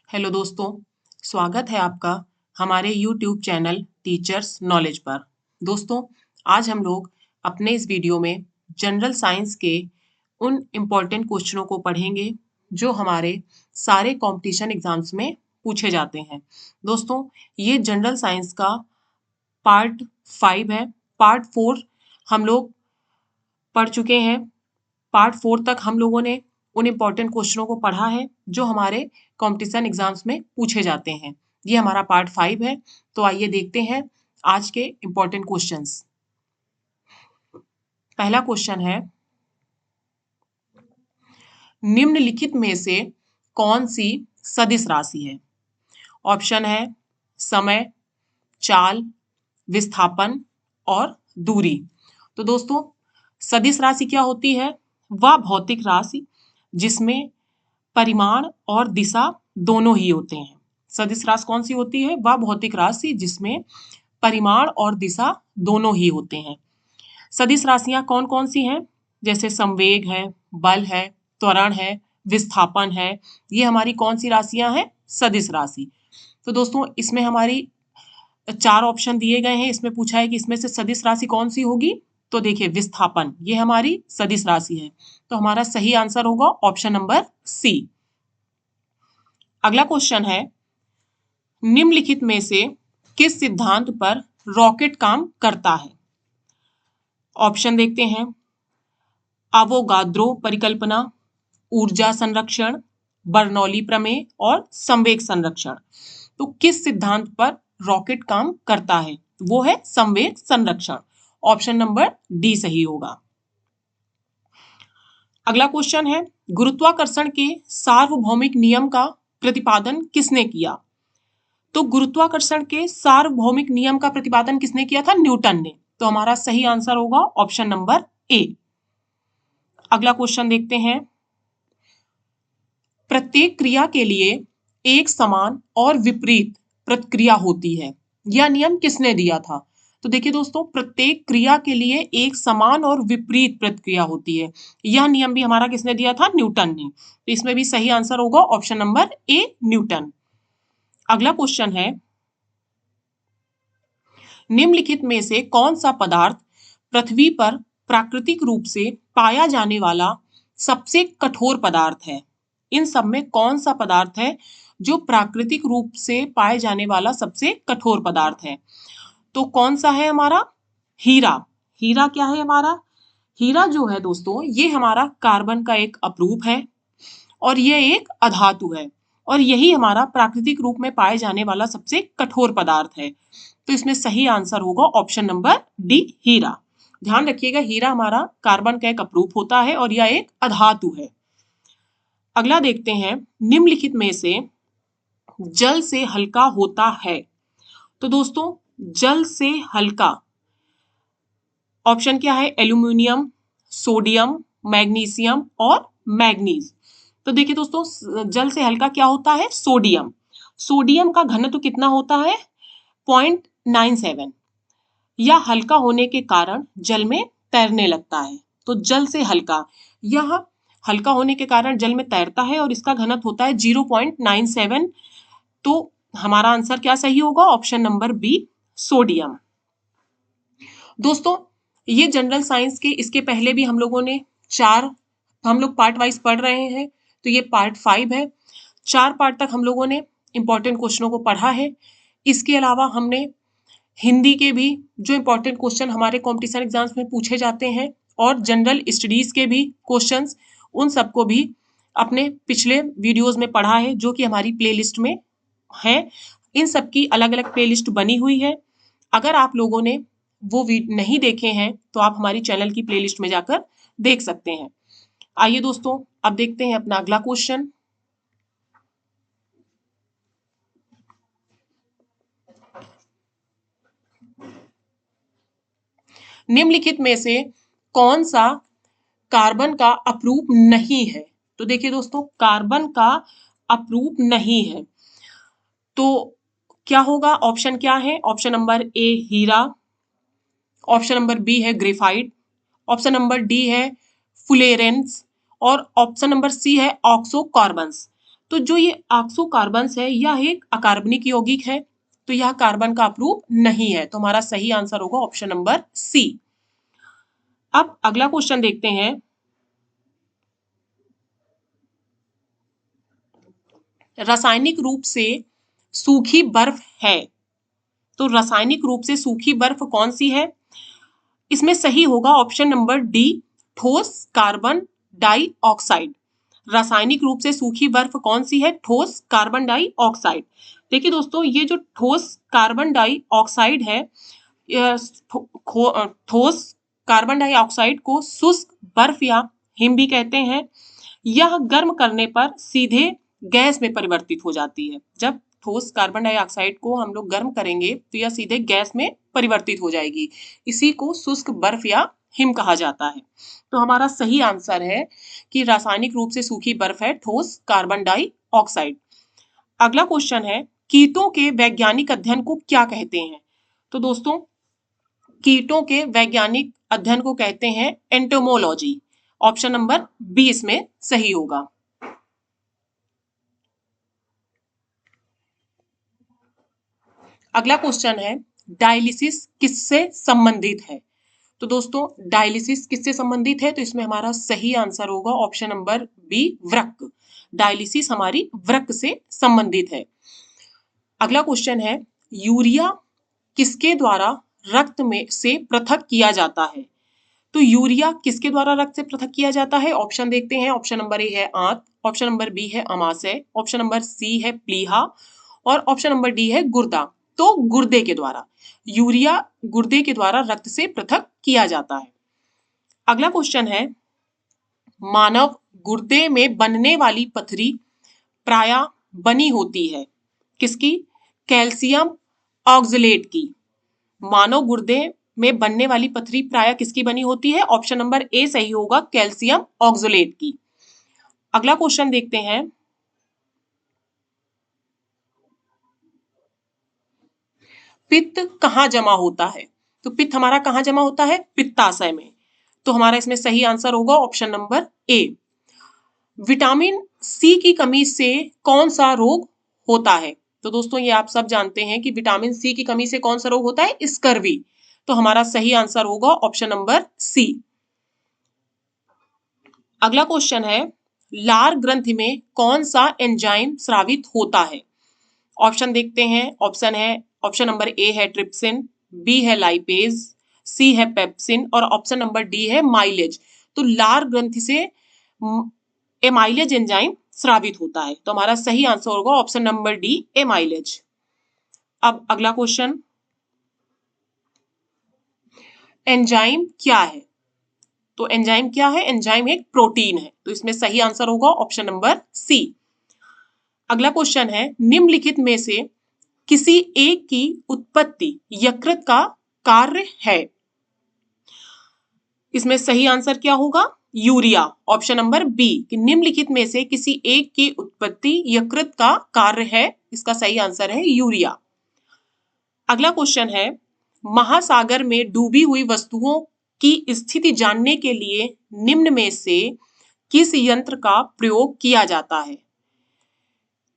Hello दोस्तों, स्वागत है आपका हमारे यूट्यूब चैनल टीचर्स नॉलेज पर। दोस्तों, आज हम लोग अपने इस वीडियो में जनरल साइंस के उन इम्पोर्टेंट क्वेश्चनों को पढ़ेंगे जो हमारे सारे कंपटीशन एग्जाम्स में पूछे जाते हैं। दोस्तों, ये जनरल साइंस का पार्ट 5 है। पार्ट 4 हम लोग पढ़ चुके हैं। पार्ट 4 तक हम लोगों ने उन इम्पोर्टेंट क्वेश्चनों को पढ़ा है जो हमारे कंपटीशन एग्जाम्स में पूछे जाते हैं। ये हमारा पार्ट 5 है। तो आइए देखते हैं आज के इम्पोर्टेंट क्वेश्चंस। पहला क्वेश्चन है, निम्नलिखित में से कौन सी सदिश राशि है? ऑप्शन है समय, चाल, विस्थापन और दूरी। तो दोस्तों, सदिश राशि क्या होती है? वह भौतिक राशि जिसमें परिमाण और दिशा दोनों ही होते हैं। सदिश राशि कौन सी होती है? वह भौतिक राशि जिसमें परिमाण और दिशा दोनों ही होते हैं। सदिश राशियां कौन कौन सी हैं? जैसे संवेग है, बल है, त्वरण है, विस्थापन है। ये हमारी कौन सी राशियां हैं? सदिश राशि। तो दोस्तों, इसमें हमारी 4 ऑप्शन दिए गए हैं। इसमें पूछा है कि इसमें से सदिश राशि कौन सी होगी? तो देखिए, विस्थापन ये हमारी सदिश राशि है। तो हमारा सही आंसर होगा ऑप्शन नंबर सी। अगला क्वेश्चन है, निम्नलिखित में से किस सिद्धांत पर रॉकेट काम करता है? ऑप्शन देखते हैं, अवोगाद्रो परिकल्पना, ऊर्जा संरक्षण, बर्नौली प्रमेय और संवेग संरक्षण। तो किस सिद्धांत पर रॉकेट काम करता है? वो है संवेग संरक्षण। ऑप्शन नंबर डी सही होगा। अगला क्वेश्चन है, गुरुत्वाकर्षण के सार्वभौमिक नियम का प्रतिपादन किसने किया? तो गुरुत्वाकर्षण के सार्वभौमिक नियम का प्रतिपादन किसने किया था? न्यूटन ने। तो हमारा सही आंसर होगा ऑप्शन नंबर ए। अगला क्वेश्चन देखते हैं, प्रत्येक क्रिया के लिए एक समान और विपरीत प्रतिक्रिया होती है। यह नियम किसने दिया था? तो देखिए दोस्तों, प्रत्येक क्रिया के लिए एक समान और विपरीत प्रतिक्रिया होती है। यह नियम भी हमारा किसने दिया था? न्यूटन ने। तो इसमें भी सही आंसर होगा ऑप्शन नंबर ए, न्यूटन। अगला क्वेश्चन है, निम्नलिखित में से कौन सा पदार्थ पृथ्वी पर प्राकृतिक रूप से पाया जाने वाला सबसे कठोर पदार्थ है? इन सब में कौन सा पदार्थ है जो प्राकृतिक रूप से पाए जाने वाला सबसे कठोर पदार्थ है? तो कौन सा है हमारा? हीरा। हीरा क्या है हमारा? हीरा जो है दोस्तों, ये हमारा कार्बन का एक अपरूप है और ये एक अधातु है और यही हमारा प्राकृतिक रूप में पाए जाने वाला सबसे कठोर पदार्थ है। तो इसमें सही आंसर होगा ऑप्शन नंबर डी, हीरा। ध्यान रखिएगा, हीरा हमारा कार्बन का एक अपरूप होता है और यह एक अधातु है। अगला देखते हैं, निम्नलिखित में से जल से हल्का होता है। तो दोस्तों, जल से हल्का ऑप्शन क्या है? एल्यूमिनियम, सोडियम, मैग्नीशियम और मैग्नीज। तो देखिए दोस्तों, जल से हल्का क्या होता है? सोडियम। सोडियम का घनत्व कितना होता है? 0.97। यह हल्का होने के कारण जल में तैरने लगता है। तो जल से हल्का, यह हल्का होने के कारण जल में तैरता है और इसका घनत्व होता है 0.97। तो हमारा आंसर क्या सही होगा? Option number B, sodium. दोस्तों, ये जनरल साइंस के इसके पहले भी हम लोगों ने 4 हम लोग पार्ट वाइज पढ़ रहे हैं। तो ये पार्ट 5 है। 4 पार्ट तक हम लोगों ने इंपॉर्टेंट क्वेश्चनों को पढ़ा है। इसके अलावा हमने हिंदी के भी जो इंपॉर्टेंट क्वेश्चन हमारे कॉम्पिटिशन एग्जाम्स में पूछे जाते हैं और जनरल स्टडीज के भी क्वेश्चंस, उन सबको भी अपने पिछले वीडियोस में पढ़ा है जो कि हमारी प्लेलिस्ट में है। इन सब की अलग अलग प्लेलिस्ट बनी हुई है। अगर आप लोगों ने वो नहीं देखे हैं तो आप हमारी चैनल की प्लेलिस्ट में जाकर देख सकते हैं। आइए दोस्तों, अब देखते हैं अपना अगला क्वेश्चन। निम्नलिखित में से कौन सा कार्बन का अपरूप नहीं है? तो देखिए दोस्तों, कार्बन का अपरूप नहीं है तो क्या होगा? ऑप्शन क्या है? ऑप्शन नंबर ए हीरा, ऑप्शन नंबर बी है ग्रेफाइट, ऑप्शन नंबर डी है फुलेरेंस और ऑप्शन नंबर सी है ऑक्सो कार्बन्स। तो जो ये ऑक्सो कार्बन्स है यह एक अकार्बनिक यौगिक है, तो यह कार्बन का अपरूप नहीं है। तो हमारा सही आंसर होगा ऑप्शन नंबर सी। अब अगला क्वेश्चन देखते हैं। रासायनिक रूप से सूखी बर्फ है, तो रासायनिक रूप से सूखी बर्फ कौन सी है? इसमें सही होगा ऑप्शन नंबर डी, ठोस कार्बन डाइऑक्साइड। रासायनिक रूप से सूखी बर्फ कौन सी है? ठोस कार्बन डाइऑक्साइड। देखिए दोस्तों, ये जो ठोस कार्बन डाइऑक्साइड है, ठोस कार्बन डाइऑक्साइड को शुष्क बर्फ या हिम भी कहते हैं। यह गर्म करने पर सीधे गैस में परिवर्तित हो जाती है। जब ठोस कार्बन डाइऑक्साइड को हम लोग गर्म करेंगे तो यह सीधे गैस में परिवर्तित हो जाएगी। इसी को शुष्क बर्फ या हिम कहा जाता है। तो हमारा सही आंसर है कि रासायनिक रूप से सूखी बर्फ है ठोस कार्बन डाइऑक्साइड। अगला क्वेश्चन है, कीटों के वैज्ञानिक अध्ययन को क्या कहते हैं? तो दोस्तों, कीटों के वैज्ञानिक अध्ययन को कहते हैं एंटोमोलॉजी। ऑप्शन नंबर बी इसमें सही होगा। अगला क्वेश्चन है, डायलिसिस किससे संबंधित है? तो दोस्तों, डायलिसिस किससे संबंधित है? तो इसमें हमारा सही आंसर होगा ऑप्शन नंबर बी, वृक्क। डायलिसिस हमारी वृक्क से संबंधित है। अगला क्वेश्चन है, यूरिया किसके द्वारा रक्त में से पृथक किया जाता है? तो यूरिया किसके द्वारा रक्त से पृथक किया जाता है? ऑप्शन देखते हैं। ऑप्शन नंबर ए है आंत, ऑप्शन नंबर बी है अमाशय, ऑप्शन नंबर सी है प्लीहा और ऑप्शन नंबर डी है गुर्दा। तो गुर्दे के द्वारा, यूरिया गुर्दे के द्वारा रक्त से पृथक किया जाता है। अगला क्वेश्चन है, मानव गुर्दे में बनने वाली पथरी प्रायः बनी होती है किसकी? कैल्शियम ऑक्सलेट की। मानव गुर्दे में बनने वाली पथरी प्रायः किसकी बनी होती है? ऑप्शन नंबर ए सही होगा, कैल्शियम ऑक्सलेट की। अगला क्वेश्चन देखते हैं, पित्त कहाँ जमा होता है? तो पित्त हमारा कहाँ जमा होता है? पित्ताशय में। तो हमारा इसमें सही आंसर होगा option number A. Vitamin C की कमी से कौन सा रोग होता है? तो दोस्तों, ये आप सब जानते हैं कि विटामिन सी की कमी से कौन सा रोग होता है? स्कर्वी। तो हमारा सही आंसर होगा ऑप्शन नंबर सी। अगला क्वेश्चन है, लार ग्रंथि में कौन सा एंजाइम स्रावित होता है? ऑप्शन देखते हैं। ऑप्शन नंबर ए है ट्रिप्सिन, बी है लाइपेज, सी है पेप्सिन और ऑप्शन नंबर डी है माइलेज। तो लार ग्रंथि से एमाइलेज एंजाइम स्रावित होता है। तो हमारा सही आंसर होगा ऑप्शन नंबर डी, एमाइलेज। अब अगला क्वेश्चन, एंजाइम क्या है? तो एंजाइम क्या है? एंजाइम एक प्रोटीन है। तो इसमें सही आंसर होगा ऑप्शन नंबर सी। अगला क्वेश्चन है, निम्नलिखित में से किसी एक की उत्पत्ति यकृत का कार्य है? इसमें सही आंसर क्या होगा? यूरिया। ऑप्शन नंबर बी, कि निम्नलिखित में से किसी एक की उत्पत्ति यकृत का कार्य है। इसका सही आंसर है यूरिया। अगला क्वेश्चन है, महासागर में डूबी हुई वस्तुओं की स्थिति जानने के लिए निम्न में से किस यंत्र का प्रयोग किया जाता है?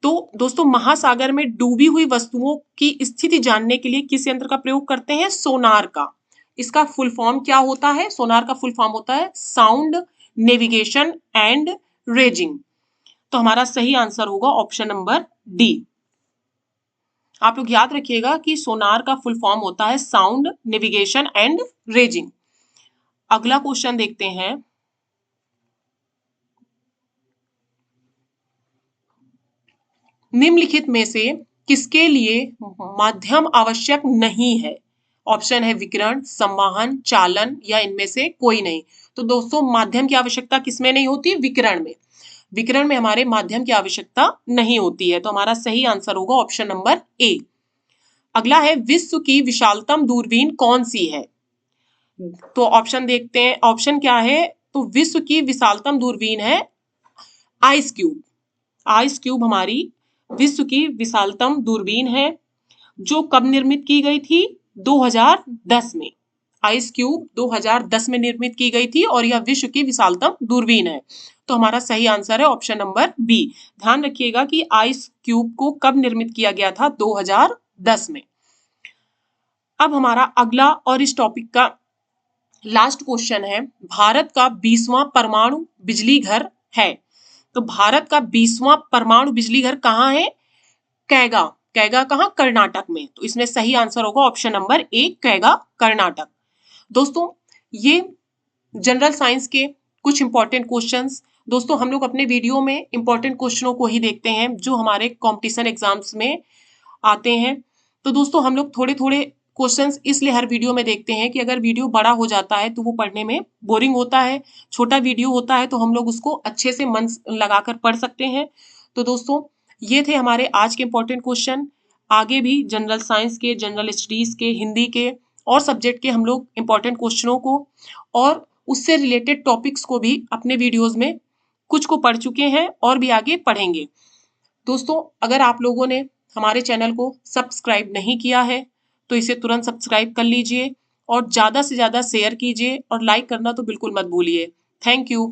तो दोस्तों, महासागर में डूबी हुई वस्तुओं की स्थिति जानने के लिए किस यंत्र का प्रयोग करते हैं? सोनार का। इसका फुल फॉर्म क्या होता है? सोनार का फुल फॉर्म होता है साउंड नेविगेशन एंड रेजिंग। तो हमारा सही आंसर होगा ऑप्शन नंबर डी। आप लोग याद रखिएगा कि सोनार का फुल फॉर्म होता है साउंड नेविगेशन एंड रेजिंग। अगला क्वेश्चन देखते हैं, निम्नलिखित में से किसके लिए माध्यम आवश्यक नहीं है? ऑप्शन है विकिरण, संवहन, चालन या इनमें से कोई नहीं। तो दोस्तों, माध्यम की आवश्यकता किसमें नहीं होती? विकिरण में। विकिरण में हमारे माध्यम की आवश्यकता नहीं होती है। तो हमारा सही आंसर होगा ऑप्शन नंबर ए। अगला है, विश्व की विशालतम दूरबीन कौन सी है? तो ऑप्शन देखते हैं। ऑप्शन क्या है? तो विश्व की विशालतम दूरबीन है आइस क्यूब। आइस क्यूब हमारी विश्व की विशालतम दूरबीन है, जो कब निर्मित की गई थी? 2010 में। आइस क्यूब 2010 में निर्मित की गई थी और यह विश्व की विशालतम दूरबीन है। तो हमारा सही आंसर है ऑप्शन नंबर बी। ध्यान रखिएगा कि आइस क्यूब को कब निर्मित किया गया था, 2010 में। अब हमारा अगला और इस टॉपिक का लास्ट क्वेश्चन है, भारत का 20वां परमाणु बिजली घर है। तो भारत का 20वां परमाणु बिजली घर कहाँ है? कैगा। कैगा कहाँ? कर्नाटक में। तो इसमें सही आंसर होगा ऑप्शन नंबर ए, कैगा, कर्नाटक। दोस्तों ये जनरल साइंस के कुछ इंपॉर्टेंट क्वेश्चंस। दोस्तों हम लोग अपने वीडियो में इंपॉर्टेंट क्वेश्चनों को ही देखते हैं जो हमारे कंपटीशन एग्जाम्स में आते हैं। तो दोस्तों हम लोग थोड़े थोड़े क्वेश्चंस इसलिए हर वीडियो में देखते हैं कि अगर वीडियो बड़ा हो जाता है तो वो पढ़ने में बोरिंग होता है, छोटा वीडियो होता है तो हम लोग उसको अच्छे से मन लगाकर पढ़ सकते हैं। तो दोस्तों ये थे हमारे आज के इंपॉर्टेंट क्वेश्चन। आगे भी जनरल साइंस के, जनरल स्टडीज के, हिंदी के और सब्जेक्ट के हम लोग इंपॉर्टेंट क्वेश्चनों को और उससे रिलेटेड टॉपिक्स को भी अपने वीडियोस में कुछ को पढ़ चुके हैं और भी आगे पढ़ेंगे। दोस्तों अगर आप लोगों ने हमारे चैनल को सब्सक्राइब नहीं किया है तो इसे तुरंत सब्सक्राइब कर लीजिए और ज़्यादा से ज़्यादा शेयर कीजिए और लाइक करना तो बिल्कुल मत भूलिए। Thank you.